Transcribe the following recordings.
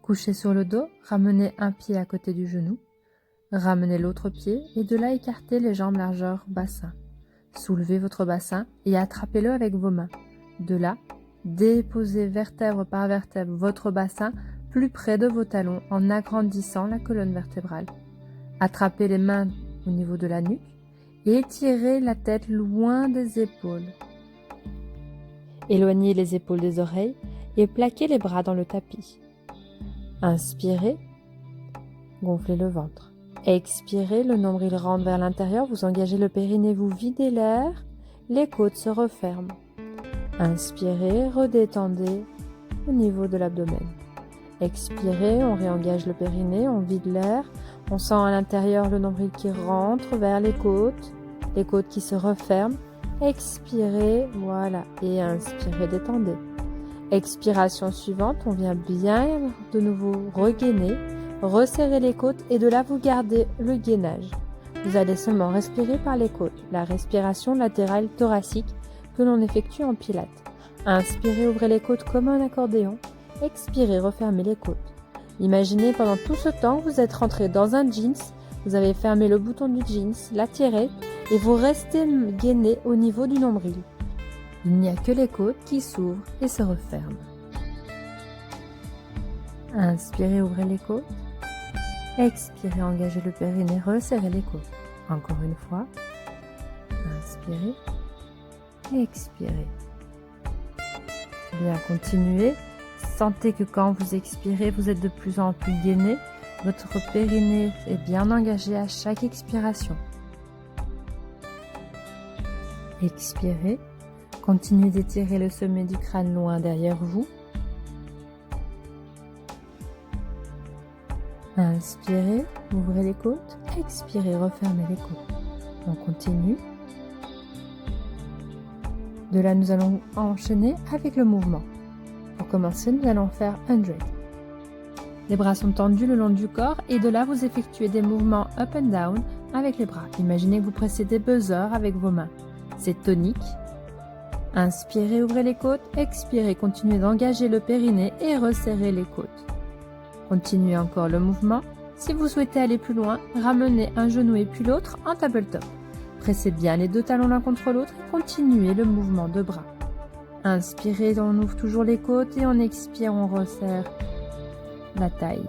Couchez sur le dos, ramenez un pied à côté du genou. Ramenez l'autre pied et de là écartez les jambes largeur bassin. Soulevez votre bassin et attrapez-le avec vos mains. De là, déposez vertèbre par vertèbre votre bassin plus près de vos talons en agrandissant la colonne vertébrale. Attrapez les mains au niveau de la nuque et étirez la tête loin des épaules. Éloignez les épaules des oreilles et plaquez les bras dans le tapis. Inspirez, gonflez le ventre. Expirez, le nombril rentre vers l'intérieur, vous engagez le périnée, vous videz l'air, les côtes se referment. Inspirez, redétendez au niveau de l'abdomen. Expirez, on réengage le périnée, on vide l'air, on sent à l'intérieur le nombril qui rentre vers les côtes qui se referment. Expirez, voilà, et inspirez, détendez. Expiration suivante, on vient bien de nouveau regainer, resserrer les côtes et de là vous gardez le gainage. Vous allez seulement respirer par les côtes, la respiration latérale thoracique que l'on effectue en pilates. Inspirez, ouvrez les côtes comme un accordéon. Expirez, refermez les côtes. Imaginez pendant tout ce temps que vous êtes rentré dans un jeans, vous avez fermé le bouton du jeans, la tiré et vous restez gainé au niveau du nombril. Il n'y a que les côtes qui s'ouvrent et se referment. Inspirez, ouvrez les côtes. Expirez, engagez le périnée, resserrez les côtes. Encore une fois. Inspirez. Expirez. Bien, continuez. Sentez que quand vous expirez, vous êtes de plus en plus gainé. Votre périnée est bien engagé à chaque expiration. Expirez. Continuez d'étirer le sommet du crâne loin derrière vous. Inspirez, ouvrez les côtes. Expirez, refermez les côtes. On continue. De là, nous allons enchaîner avec le mouvement. Pour commencer, nous allons faire 100. Les bras sont tendus le long du corps et de là, vous effectuez des mouvements up and down avec les bras. Imaginez que vous pressez des buzzers avec vos mains. C'est tonique. Inspirez, ouvrez les côtes. Expirez, continuez d'engager le périnée et resserrez les côtes. Continuez encore le mouvement. Si vous souhaitez aller plus loin, ramenez un genou et puis l'autre en tabletop. Pressez bien les deux talons l'un contre l'autre et continuez le mouvement de bras. Inspirez, on ouvre toujours les côtes et on expire, on resserre la taille.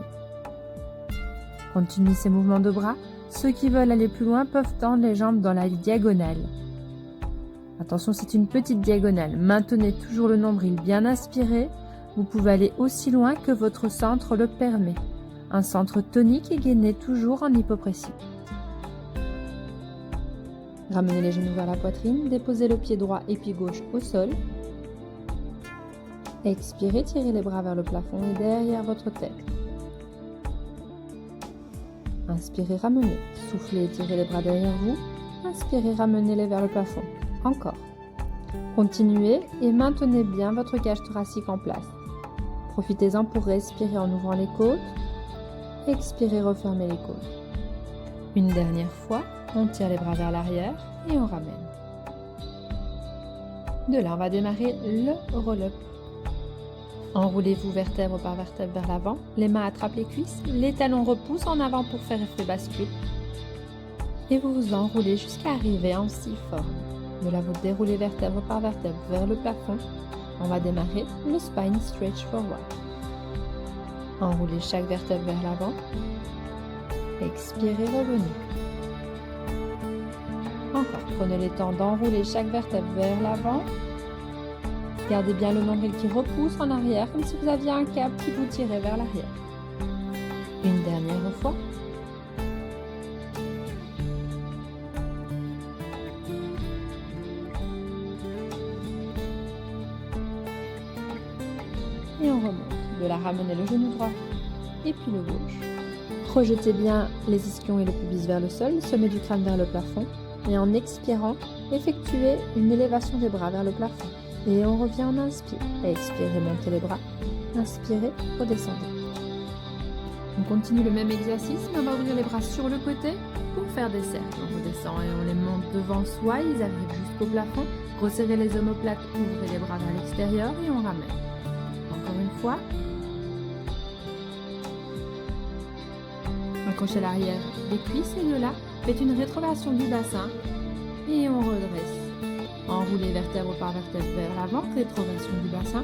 Continuez ces mouvements de bras. Ceux qui veulent aller plus loin peuvent tendre les jambes dans la diagonale. Attention, c'est une petite diagonale. Maintenez toujours le nombril bien inspiré. Vous pouvez aller aussi loin que votre centre le permet. Un centre tonique et gainé toujours en hypopression. Ramenez les genoux vers la poitrine, déposez le pied droit et pied gauche au sol. Expirez, tirez les bras vers le plafond et derrière votre tête. Inspirez, ramenez. Soufflez, tirez les bras derrière vous. Inspirez, ramenez-les vers le plafond. Encore. Continuez et maintenez bien votre cage thoracique en place. Profitez-en pour respirer en ouvrant les côtes. Expirez, refermez les côtes. Une dernière fois, on tire les bras vers l'arrière et on ramène. De là, on va démarrer le roll-up. Enroulez-vous vertèbre par vertèbre vers l'avant. Les mains attrapent les cuisses. Les talons repoussent en avant pour faire effet bascule. Et vous vous enroulez jusqu'à arriver en 6 formes. De là, vous déroulez vertèbre par vertèbre vers le plafond. On va démarrer le spine stretch forward. Enroulez chaque vertèbre vers l'avant. Expirez, revenez. Encore, prenez le temps d'enrouler chaque vertèbre vers l'avant. Gardez bien le nombril qui repousse en arrière, comme si vous aviez un câble qui vous tirait vers l'arrière. Une dernière fois. Et on remonte. De là, ramenez le genou droit et puis le gauche. Projetez bien les ischions et le pubis vers le sol, le sommet du crâne vers le plafond. Et en expirant, effectuez une élévation des bras vers le plafond. Et on revient en inspire. Expirez, montez les bras. Inspirez, redescendez. On continue le même exercice, mais on va ouvrir les bras sur le côté pour faire des cercles. On redescend et on les monte devant soi, ils arrivent jusqu'au plafond. Resserrez les omoplates, ouvrez les bras vers l'extérieur et on ramène. Encore une fois. accrochez l'arrière des cuisses et de là, faites une rétroversion du bassin et on redresse. Enroulez vertèbre par vertèbre vers l'avant, rétroversion du bassin.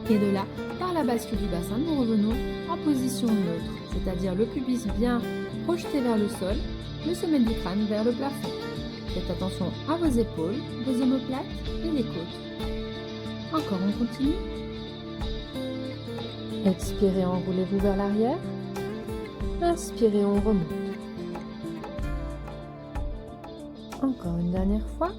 Et de là, par la bascule du bassin, nous revenons en position neutre, c'est-à-dire le pubis bien projeté vers le sol, le sommet du crâne vers le plafond. Faites attention à vos épaules, vos omoplates et les côtes. Encore, on continue. Expirez, enroulez-vous vers l'arrière. Inspirez, on remonte. Encore une dernière fois.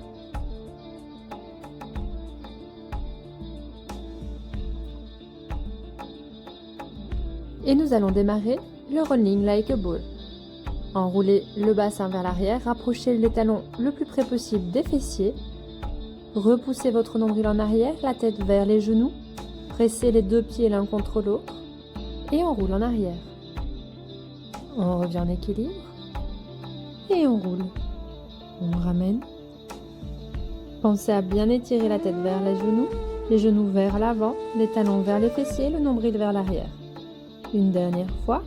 Et nous allons démarrer le rolling like a ball. Enroulez le bassin vers l'arrière, rapprochez les talons le plus près possible des fessiers. Repoussez votre nombril en arrière, la tête vers les genoux. Pressez les deux pieds l'un contre l'autre et on roule en arrière. On revient en équilibre et on roule. On ramène. Pensez à bien étirer la tête vers les genoux vers l'avant, les talons vers les fessiers, le nombril vers l'arrière. Une dernière fois.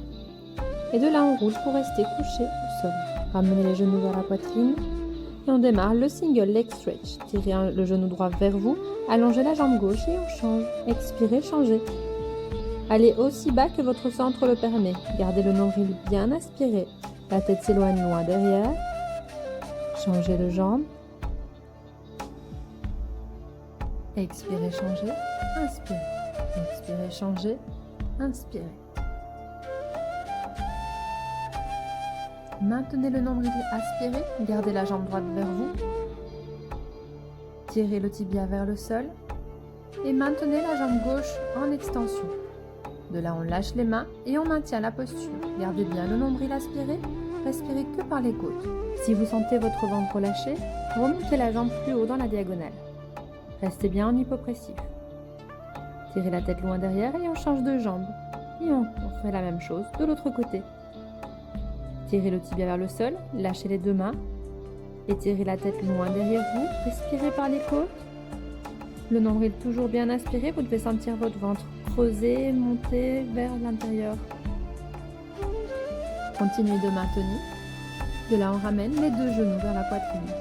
Et de là, on roule pour rester couché au sol. Ramenez les genoux vers la poitrine. Et on démarre le single leg stretch. Tirez le genou droit vers vous. Allongez la jambe gauche et on change. Expirez, changez. Allez aussi bas que votre centre le permet. Gardez le nombril bien aspiré. La tête s'éloigne loin derrière. Changez de jambe. Expirez, changez. Inspirez. Expirez, changez. Inspirez. Maintenez le nombril aspiré, gardez la jambe droite vers vous. Tirez le tibia vers le sol et maintenez la jambe gauche en extension. De là, on lâche les mains et on maintient la posture. Gardez bien le nombril aspiré, respirez que par les côtes. Si vous sentez votre ventre relâché, remontez la jambe plus haut dans la diagonale. Restez bien en hypopressif. Tirez la tête loin derrière et on change de jambe. Et on fait la même chose de l'autre côté. Tirez le tibia vers le sol, lâchez les deux mains, étirez la tête loin derrière vous, respirez par les côtes. Le nombril toujours bien aspiré, vous devez sentir votre ventre creuser, monter vers l'intérieur. Continuez de maintenir. De là, on ramène les deux genoux vers la poitrine.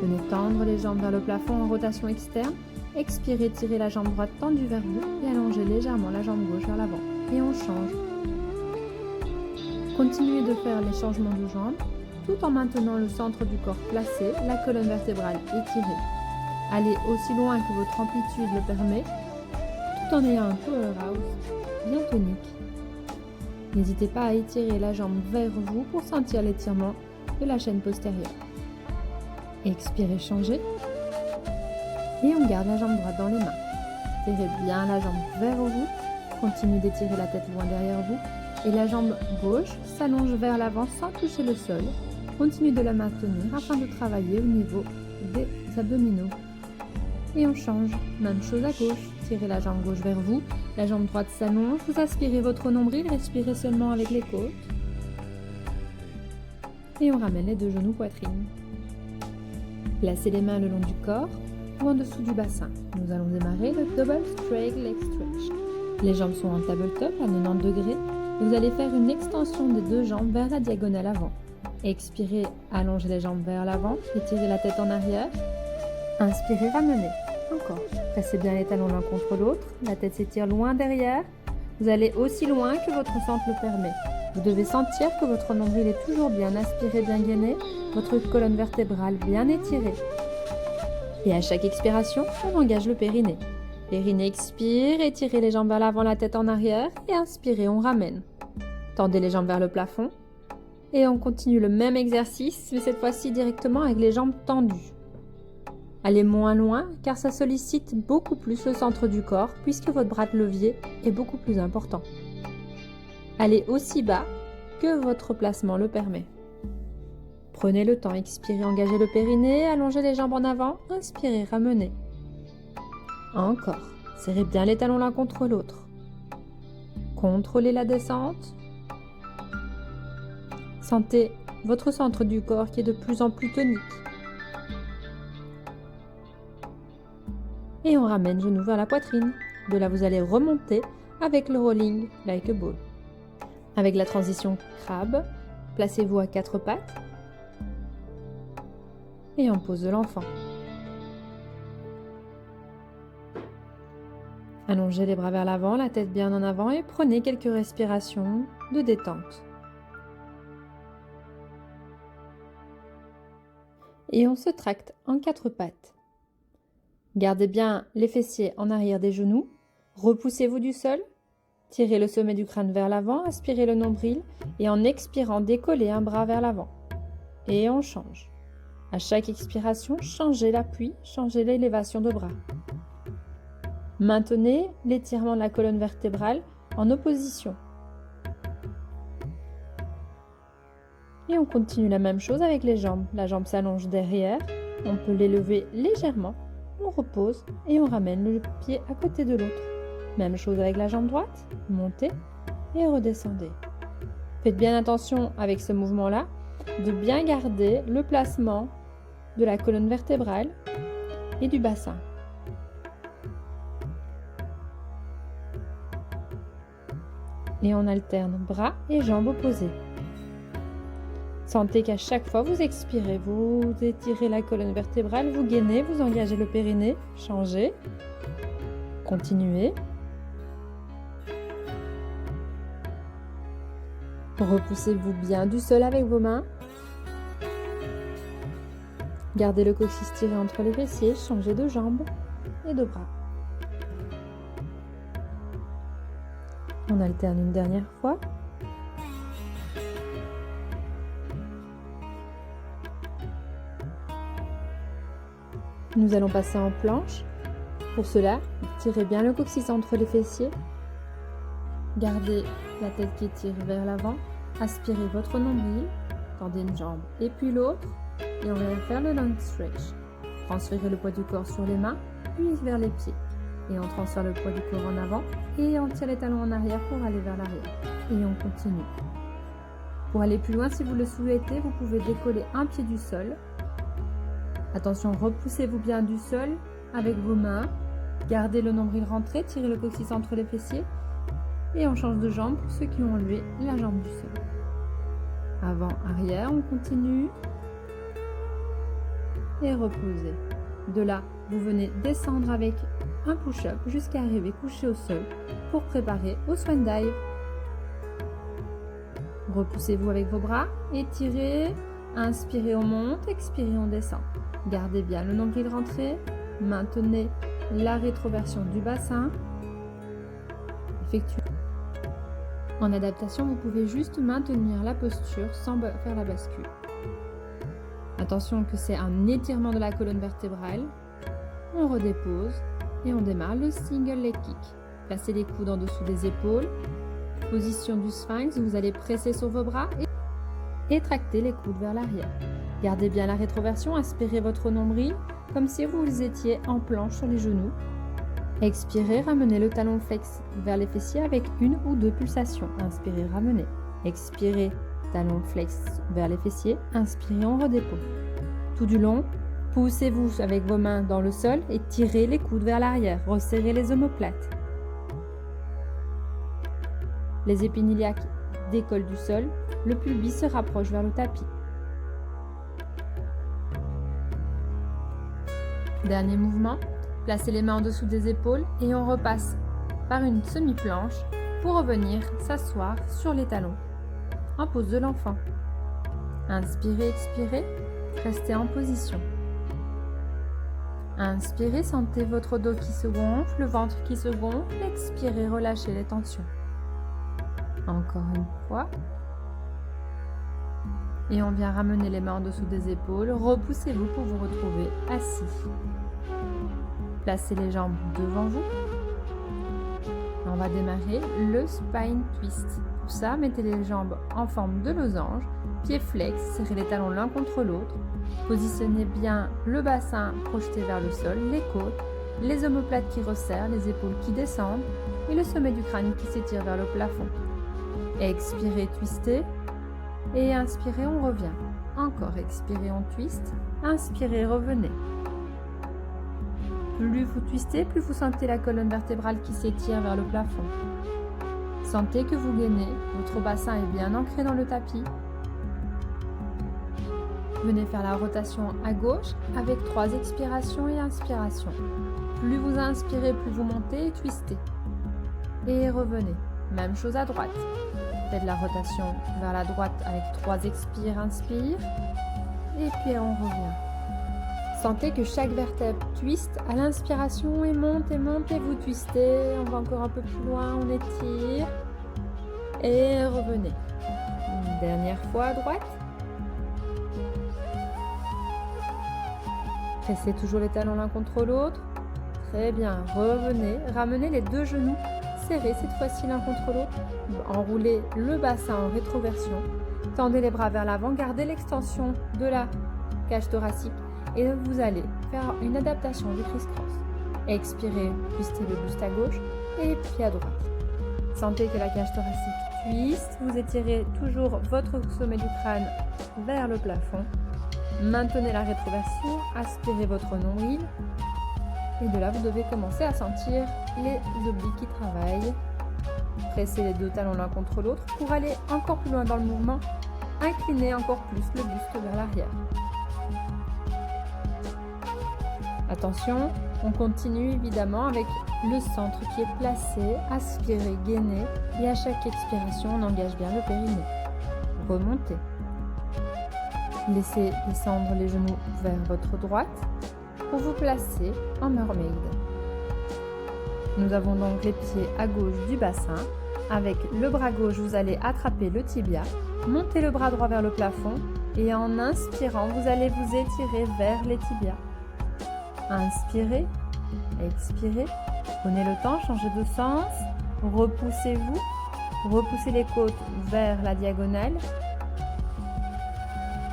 Venez tendre les jambes vers le plafond en rotation externe. Expirez, tirez la jambe droite tendue vers vous et allongez légèrement la jambe gauche vers l'avant. Et on change. Continuez de faire les changements de jambes tout en maintenant le centre du corps placé, la colonne vertébrale étirée. Allez aussi loin que votre amplitude le permet, tout en ayant un powerhouse bien tonique. N'hésitez pas à étirer la jambe vers vous pour sentir l'étirement de la chaîne postérieure. Expirez, changez. Et on garde la jambe droite dans les mains. Tirez bien la jambe vers vous. Continuez d'étirer la tête loin derrière vous. Et la jambe gauche s'allonge vers l'avant sans toucher le sol. Continuez de la maintenir afin de travailler au niveau des abdominaux. Et on change. Même chose à gauche. Tirez la jambe gauche vers vous. La jambe droite s'allonge. Vous aspirez votre nombril. Respirez seulement avec les côtes. Et on ramène les deux genoux poitrine. Placez les mains le long du corps ou en dessous du bassin. Nous allons démarrer le double straight leg stretch. Les jambes sont en tabletop à 90 degrés. Vous allez faire une extension des deux jambes vers la diagonale avant. Expirez, allongez les jambes vers l'avant, étirez la tête en arrière. Inspirez, ramenez. Encore. Pressez bien les talons l'un contre l'autre. La tête s'étire loin derrière. Vous allez aussi loin que votre centre le permet. Vous devez sentir que votre nombril est toujours bien aspiré, bien gainé, votre colonne vertébrale bien étirée. Et à chaque expiration, on engage le périnée. Périnée, expire, étirez les jambes vers l'avant, la tête en arrière et inspirez, on ramène. Tendez les jambes vers le plafond et on continue le même exercice, mais cette fois-ci directement avec les jambes tendues. Allez moins loin car ça sollicite beaucoup plus le centre du corps puisque votre bras de levier est beaucoup plus important. Allez aussi bas que votre placement le permet. Prenez le temps, expirez, engagez le périnée, allongez les jambes en avant, inspirez, ramenez. Encore, serrez bien les talons l'un contre l'autre. Contrôlez la descente. Sentez votre centre du corps qui est de plus en plus tonique. Et on ramène genoux vers la poitrine. De là, vous allez remonter avec le rolling like a ball. Avec la transition crabe, placez-vous à 4 pattes et en pose de l'enfant. Allongez les bras vers l'avant, la tête bien en avant et prenez quelques respirations de détente. Et on se tracte en 4 pattes. Gardez bien les fessiers en arrière des genoux, repoussez-vous du sol, tirez le sommet du crâne vers l'avant, aspirez le nombril et en expirant, décollez un bras vers l'avant. Et on change. À chaque expiration, changez l'appui, changez l'élévation de bras. Maintenez l'étirement de la colonne vertébrale en opposition. Et on continue la même chose avec les jambes. La jambe s'allonge derrière, on peut l'élever légèrement, on repose et on ramène le pied à côté de l'autre. Même chose avec la jambe droite, montez et redescendez. Faites bien attention avec ce mouvement-là de bien garder le placement de la colonne vertébrale et du bassin. Et on alterne bras et jambes opposées. Sentez qu'à chaque fois vous expirez, vous étirez la colonne vertébrale, vous gainez, vous engagez le périnée, changez, continuez. Repoussez-vous bien du sol avec vos mains. Gardez le coccyx tiré entre les fessiers, changez de jambes et de bras. On alterne une dernière fois. Nous allons passer en planche. Pour cela, tirez bien le coccyx entre les fessiers. Gardez la tête qui tire vers l'avant. Aspirez votre nombril. Tendez une jambe et puis l'autre. Et on va faire le long stretch. Transférez le poids du corps sur les mains, puis vers les pieds. Et on transfère le poids du corps en avant et on tire les talons en arrière pour aller vers l'arrière. Et on continue. Pour aller plus loin, si vous le souhaitez, vous pouvez décoller un pied du sol. Attention, repoussez-vous bien du sol avec vos mains. Gardez le nombril rentré, tirez le coccyx entre les fessiers. Et on change de jambe pour ceux qui ont enlevé la jambe du sol. Avant, arrière, on continue. Et reposez. De là, vous venez descendre avec un push-up jusqu'à arriver couché au sol pour préparer au swan dive. Repoussez-vous avec vos bras, étirez, inspirez, on monte, expirez, on descend. Gardez bien le nombril rentré, maintenez la rétroversion du bassin. Effectuez. En adaptation, vous pouvez juste maintenir la posture sans faire la bascule. Attention que c'est un étirement de la colonne vertébrale. On redépose et on démarre le single leg kick. Placez les coudes en dessous des épaules. Position du sphinx, vous allez presser sur vos bras et tracter les coudes vers l'arrière. Gardez bien la rétroversion, aspirez votre nombril comme si vous étiez en planche sur les genoux. Expirez, ramenez le talon flex vers les fessiers avec une ou deux pulsations. Inspirez, ramenez. Expirez, talon flex vers les fessiers. Inspirez, on redépose. Tout du long, poussez-vous avec vos mains dans le sol et tirez les coudes vers l'arrière. Resserrez les omoplates. Les épines iliaques décollent du sol. Le pubis se rapproche vers le tapis. Dernier mouvement. Placez les mains en dessous des épaules et on repasse par une semi-planche pour revenir s'asseoir sur les talons en pose de l'enfant. Inspirez, expirez, restez en position. Inspirez, sentez votre dos qui se gonfle, le ventre qui se gonfle. Expirez, relâchez les tensions. Encore une fois. Et on vient ramener les mains en dessous des épaules. Repoussez-vous pour vous retrouver assis. Placez les jambes devant vous. On va démarrer le spine twist. Pour ça, mettez les jambes en forme de losange, pieds flex, serrez les talons l'un contre l'autre. Positionnez bien le bassin projeté vers le sol, les côtes, les omoplates qui resserrent, les épaules qui descendent et le sommet du crâne qui s'étire vers le plafond. Expirez, twistez et inspirez, on revient. Encore, expirez, on twist. Inspirez, revenez. Plus vous twistez, plus vous sentez la colonne vertébrale qui s'étire vers le plafond. Sentez que vous gainez, votre bassin est bien ancré dans le tapis. Venez faire la rotation à gauche avec 3 expirations et inspirations. Plus vous inspirez, plus vous montez et twistez. Et revenez. Même chose à droite. Faites la rotation vers la droite avec 3 expires, inspire. Et puis on revient. Sentez que chaque vertèbre twiste à l'inspiration et monte, et vous twistez. On va encore un peu plus loin, on étire. Et revenez. Une dernière fois à droite. Pressez toujours les talons l'un contre l'autre. Très bien. Revenez. Ramenez les 2 genoux serrés cette fois-ci l'un contre l'autre. Enroulez le bassin en rétroversion. Tendez les bras vers l'avant. Gardez l'extension de la cage thoracique. Et vous allez faire une adaptation du criss-cross. Expirez, twistez le buste à gauche et puis à droite. Sentez que la cage thoracique twiste. Vous étirez toujours votre sommet du crâne vers le plafond. Maintenez la rétroversion, aspirez votre nombril. Et de là, vous devez commencer à sentir les obliques qui travaillent. Pressez les 2 talons l'un contre l'autre pour aller encore plus loin dans le mouvement. Inclinez encore plus le buste vers l'arrière. Attention, on continue évidemment avec le centre qui est placé, aspirez, gainez et à chaque expiration, on engage bien le périnée. Remontez. Laissez descendre les genoux vers votre droite pour vous placer en mermaid. Nous avons donc les pieds à gauche du bassin. Avec le bras gauche, vous allez attraper le tibia, montez le bras droit vers le plafond et en inspirant, vous allez vous étirer vers les tibias. Inspirez, expirez, prenez le temps, changez de sens, repoussez-vous, repoussez les côtes vers la diagonale.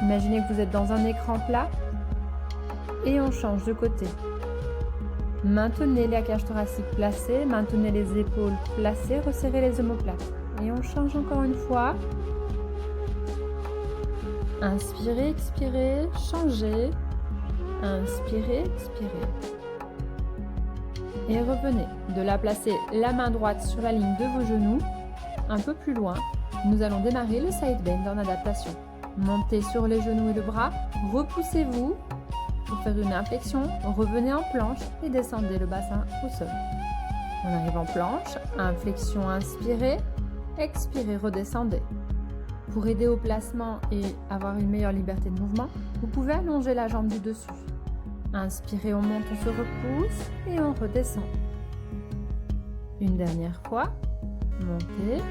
Imaginez que vous êtes dans un écran plat et on change de côté. Maintenez la cage thoracique placée, maintenez les épaules placées, resserrez les omoplates. Et on change encore une fois. Inspirez, expirez, changez. Inspirez, expirez. Et revenez. De là, placez la main droite sur la ligne de vos genoux. Un peu plus loin, nous allons démarrer le side bend en adaptation. Montez sur les genoux et le bras, repoussez-vous pour faire une inflexion, revenez en planche et descendez le bassin au sol. On arrive en planche, inflexion, inspirez, expirez, redescendez. Pour aider au placement et avoir une meilleure liberté de mouvement, vous pouvez allonger la jambe du dessus. Inspirez, on monte, on se repousse et on redescend. Une dernière fois, montez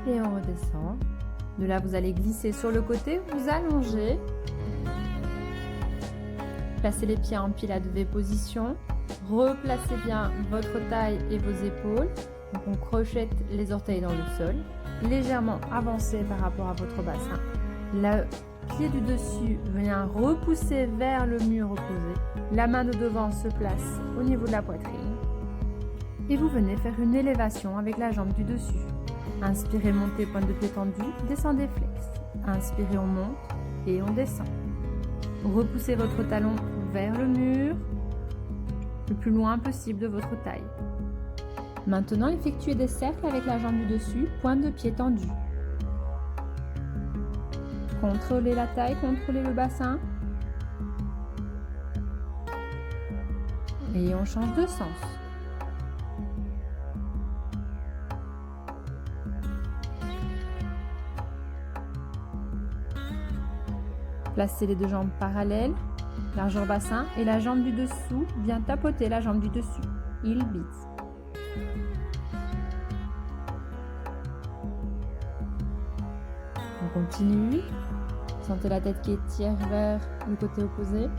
et on redescend. De là, vous allez glisser sur le côté, vous allongez. Placez les pieds en pilates V position. Replacez bien votre taille et vos épaules. Donc on crochette les orteils dans le sol. Légèrement avancez par rapport à votre bassin. Le pied du dessus vient repousser vers le mur opposé. La main de devant se place au niveau de la poitrine. Et vous venez faire une élévation avec la jambe du dessus. Inspirez, montez, pointe de pied tendue, descendez, flex. Inspirez, on monte et on descend. Repoussez votre talon vers le mur, le plus loin possible de votre taille. Maintenant, effectuez des cercles avec la jambe du dessus, pointe de pied tendue. Contrôlez la taille, contrôlez le bassin. Et on change de sens. Placez les 2 jambes parallèles, largeur bassin, et la jambe du dessous vient tapoter la jambe du dessus. Heel beats. On continue. Sentez la tête qui étire vers le côté opposé.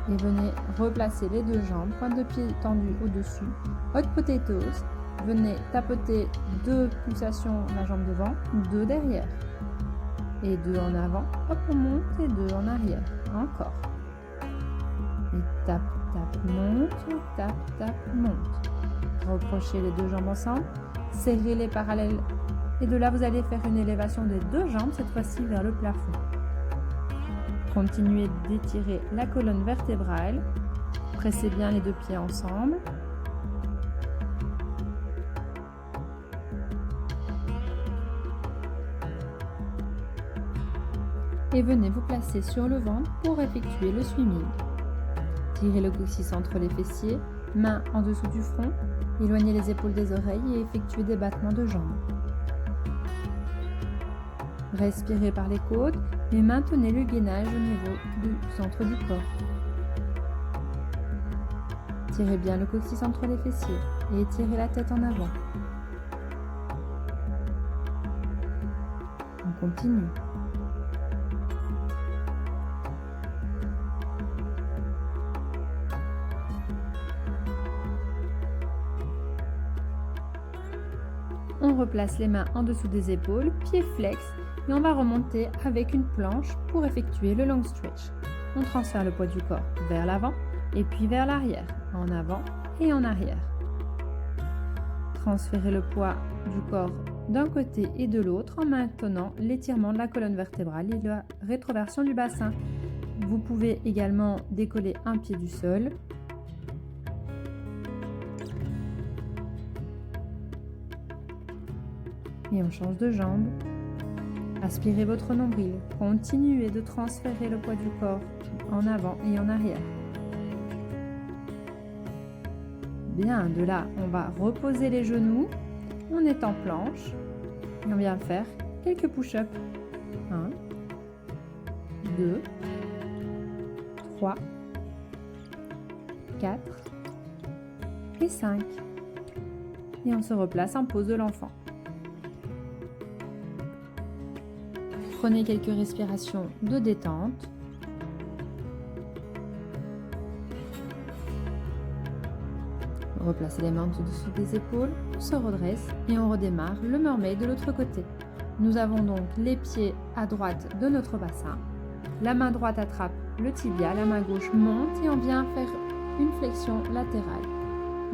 Et venez replacer les 2 jambes, pointe de pied tendue au-dessus. Hot potatoes. Venez tapoter 2 pulsations la jambe devant, 2 derrière. Et 2 en avant, hop, on monte et 2 en arrière, encore. Et tape, tape, monte, tape, tape, monte. Reprochez les 2 jambes ensemble, serrez les parallèles et de là vous allez faire une élévation des 2 jambes, cette fois-ci vers le plafond. Continuez d'étirer la colonne vertébrale, pressez bien les 2 pieds ensemble. et venez vous placer sur le ventre pour effectuer le swimming. Tirez le coccyx entre les fessiers, mains en dessous du front, éloignez les épaules des oreilles et effectuez des battements de jambes. Respirez par les côtes et maintenez le gainage au niveau du centre du corps. Tirez bien le coccyx entre les fessiers et étirez la tête en avant. On continue. On replace les mains en dessous des épaules, pieds flex, et on va remonter avec une planche pour effectuer le long stretch. On transfère le poids du corps vers l'avant et puis vers l'arrière, en avant et en arrière. Transférez le poids du corps d'un côté et de l'autre en maintenant l'étirement de la colonne vertébrale et la rétroversion du bassin. Vous pouvez également décoller un pied du sol. Et on change de jambe. Aspirez votre nombril. Continuez de transférer le poids du corps en avant et en arrière. Bien, de là, on va reposer les genoux. On est en planche et on vient faire quelques push-ups. 1, 2, 3, 4 et 5. Et on se replace en pose de l'enfant. Prenez quelques respirations de détente. Replacez les mains au-dessous des épaules, on se redresse et on redémarre le mermaid de l'autre côté. Nous avons donc les pieds à droite de notre bassin. La main droite attrape le tibia, la main gauche monte et on vient faire une flexion latérale.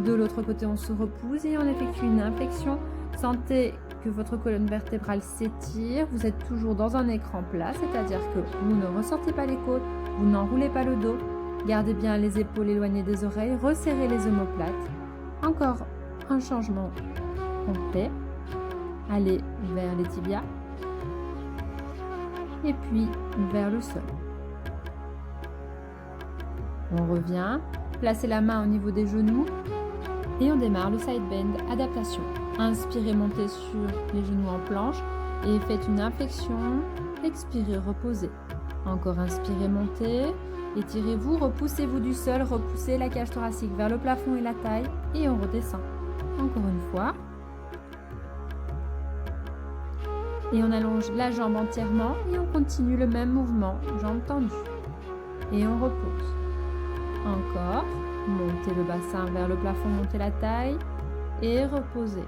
De l'autre côté, on se repousse et on effectue une inflexion. Sentez que votre colonne vertébrale s'étire. Vous êtes toujours dans un écran plat, c'est-à-dire que vous ne ressortez pas les côtes, vous n'enroulez pas le dos. Gardez bien les épaules éloignées des oreilles, resserrez les omoplates. Encore un changement complet. Allez vers les tibias et puis vers le sol. On revient, placez la main au niveau des genoux et on démarre le side bend adaptation. Inspirez, montez sur les genoux en planche et faites une inflexion. Expirez, reposez. Encore inspirez, montez. Étirez-vous, repoussez-vous du sol, repoussez la cage thoracique vers le plafond et la taille et on redescend. Encore une fois. Et on allonge la jambe entièrement et on continue le même mouvement, jambe tendue. Et on repose. Encore, montez le bassin vers le plafond, montez la taille et reposez.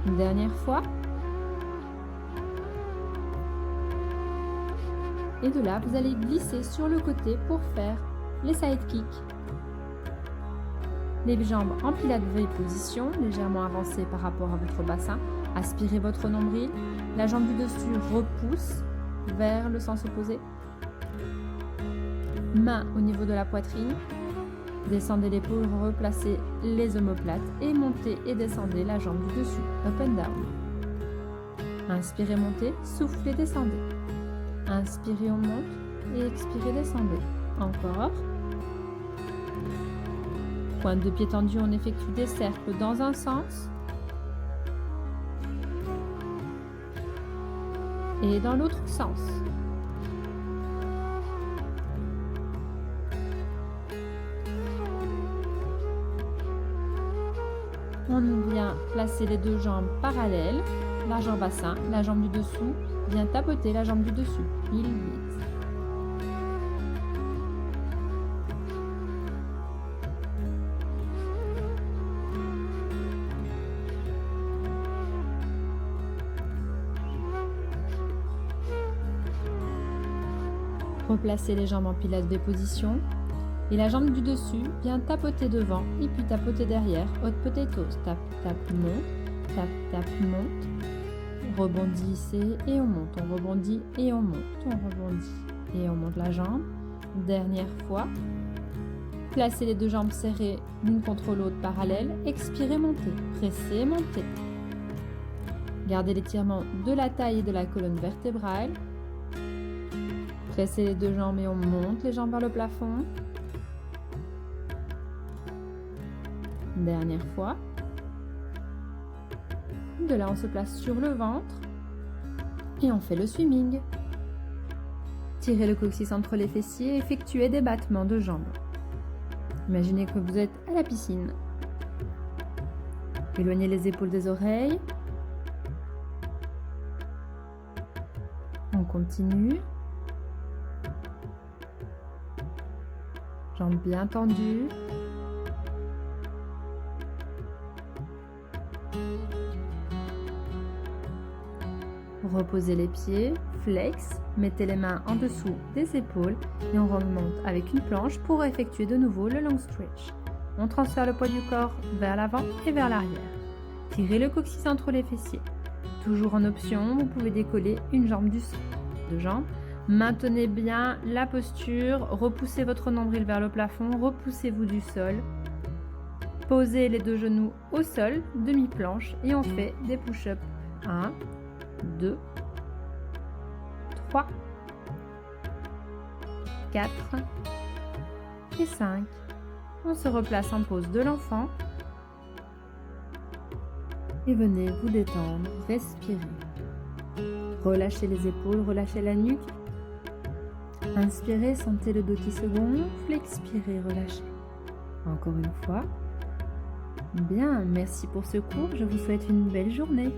Une dernière fois. Et de là, vous allez glisser sur le côté pour faire les side kicks. Les jambes en pilates V position, légèrement avancées par rapport à votre bassin. Aspirez votre nombril. La jambe du dessus repousse vers le sens opposé. Main au niveau de la poitrine. Descendez l'épaule, replacez les omoplates et montez et descendez la jambe du dessus. Up and down. Inspirez, montez, soufflez, descendez. Inspirez, on monte et expirez, descendez. Encore. Pointe de pied tendue, on effectue des cercles dans un sens et dans l'autre sens. On vient placer les deux jambes parallèles, la jambe bassin, la jambe du dessous vient tapoter la jambe du dessus. Il glisse. Replacez les jambes en pilates V position. Et la jambe du dessus vient tapoter devant et puis tapoter derrière. Hot potatoes. Tap, tap, monte. Tap, tap, monte. Rebondissez et on monte. On rebondit et on monte. On rebondit et on monte la jambe. Dernière fois. Placez les deux jambes serrées l'une contre l'autre parallèles. Expirez, montez. Pressez, montez. Gardez l'étirement de la taille et de la colonne vertébrale. Pressez les deux jambes et on monte les jambes vers le plafond. Dernière fois. De là, on se place sur le ventre et on fait le swimming. Tirez le coccyx entre les fessiers et effectuez des battements de jambes. Imaginez que vous êtes à la piscine. Éloignez les épaules des oreilles. On continue. Jambes bien tendues. Reposez les pieds, flex, mettez les mains en dessous des épaules et on remonte avec une planche pour effectuer de nouveau le long stretch. On transfère le poids du corps vers l'avant et vers l'arrière. Tirez le coccyx entre les fessiers. Toujours en option, vous pouvez décoller une jambe du sol. Deux jambes. Maintenez bien la posture, repoussez votre nombril vers le plafond, repoussez-vous du sol. Posez les deux genoux au sol, demi-planche et on fait des push-ups. 1, 2, 3, 4 et 5. On se replace en pose de l'enfant et venez vous détendre, respirer. Relâchez les épaules, relâchez la nuque. Inspirez, sentez le dos qui se gonfle, expirez, relâchez. Encore une fois. Bien, merci pour ce cours, je vous souhaite une belle journée.